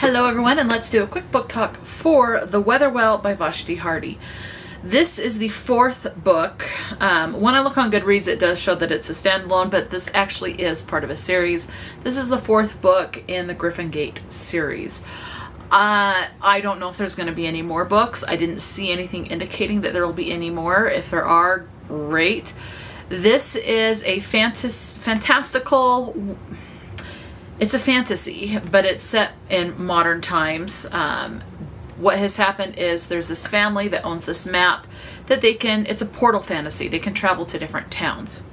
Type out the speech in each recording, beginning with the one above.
Hello everyone, and let's do a quick book talk for The Weather Well by Vashti Hardy. This is the fourth book. When I look on Goodreads, it does show that it's a standalone, but this actually is part of a series. This is the fourth book in the Griffin Gate series. I don't know if there's going to be any more books. I didn't see anything indicating that there will be any more. If there are, great. This is a fantastical... It's a fantasy, but it's set in modern times. What has happened is there's this family that owns this map that it's a portal fantasy. They can travel to different towns.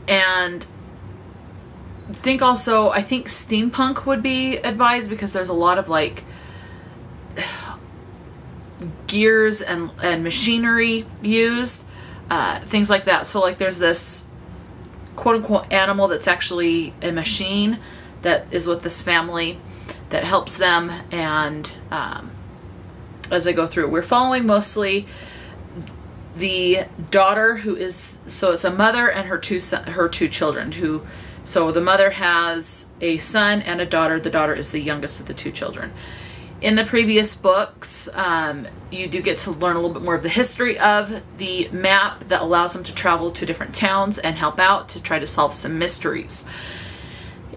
And I think steampunk would be advised because there's a lot of like gears and machinery used, things like that. So like there's this quote-unquote animal that's actually a machine that is with this family that helps them, and as they go through, we're following mostly the daughter so it's a mother and her two children so the mother has a son and a daughter. The daughter is the youngest of the two children. In the previous books, you do get to learn a little bit more of the history of the map that allows them to travel to different towns and help out to try to solve some mysteries.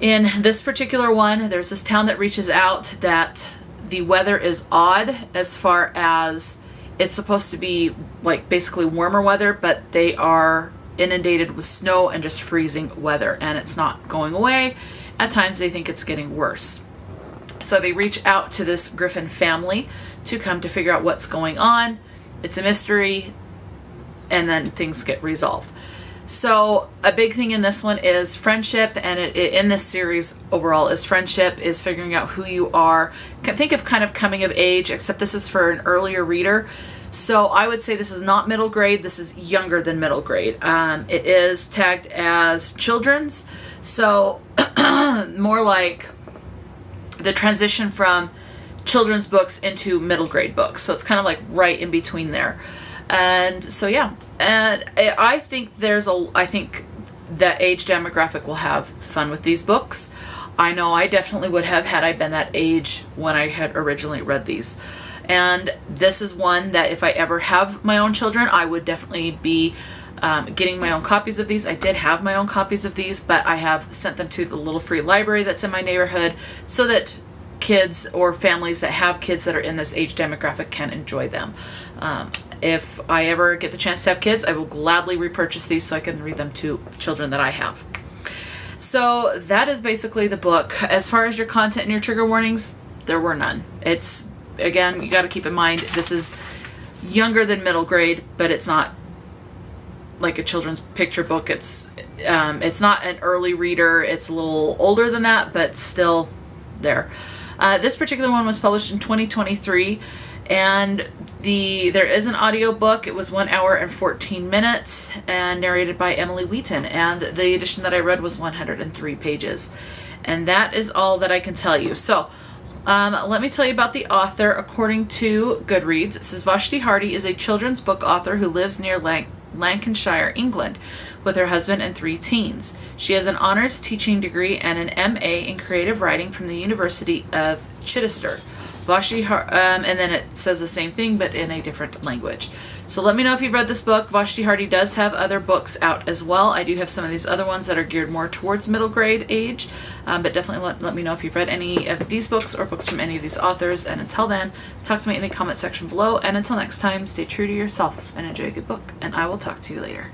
In this particular one, there's this town that reaches out that the weather is odd as far as it's supposed to be like basically warmer weather, but they are inundated with snow and just freezing weather, and it's not going away. At times they think it's getting worse. So they reach out to this Griffin family to come to figure out what's going on. It's a mystery, and then things get resolved. So a big thing in this one is friendship, and in this series overall is friendship, is figuring out who you are. Think of kind of coming of age, except this is for an earlier reader. So I would say this is not middle grade. This is younger than middle grade. It is tagged as children's, so more like the transition from children's books into middle grade books. So it's kind of like right in between there. And so, yeah, and I think that age demographic will have fun with these books. I know I definitely would have had I been that age when I had originally read these. And this is one that if I ever have my own children, I would definitely be getting my own copies of these. I did have my own copies of these, but I have sent them to the little free library that's in my neighborhood so that kids or families that have kids that are in this age demographic can enjoy them. If I ever get the chance to have kids, I will gladly repurchase these so I can read them to children that I have. So that is basically the book. As far as your content and your trigger warnings, there were none. It's, again, you got to keep in mind, this is younger than middle grade, but it's not like a children's picture book. It's not an early reader. It's a little older than that, but still there. This particular one was published in 2023, and there is an audio book. It was 1 hour and 14 minutes and narrated by Emily Wheaton, and the edition that I read was 103 pages. And that is all that I can tell you. So let me tell you about the author. According to Goodreads, it says Vashti Hardy is a children's book author who lives near Lancashire, England, with her husband and 3 teens. She has an honors teaching degree and an MA in creative writing from the University of Chichester. And then it says the same thing but in a different language. So let me know if you've read this book. Vashti Hardy does have other books out as well. I do have some of these other ones that are geared more towards middle grade age, but definitely let me know if you've read any of these books or books from any of these authors. And until then, talk to me in the comment section below. And until next time, stay true to yourself and enjoy a good book. And I will talk to you later.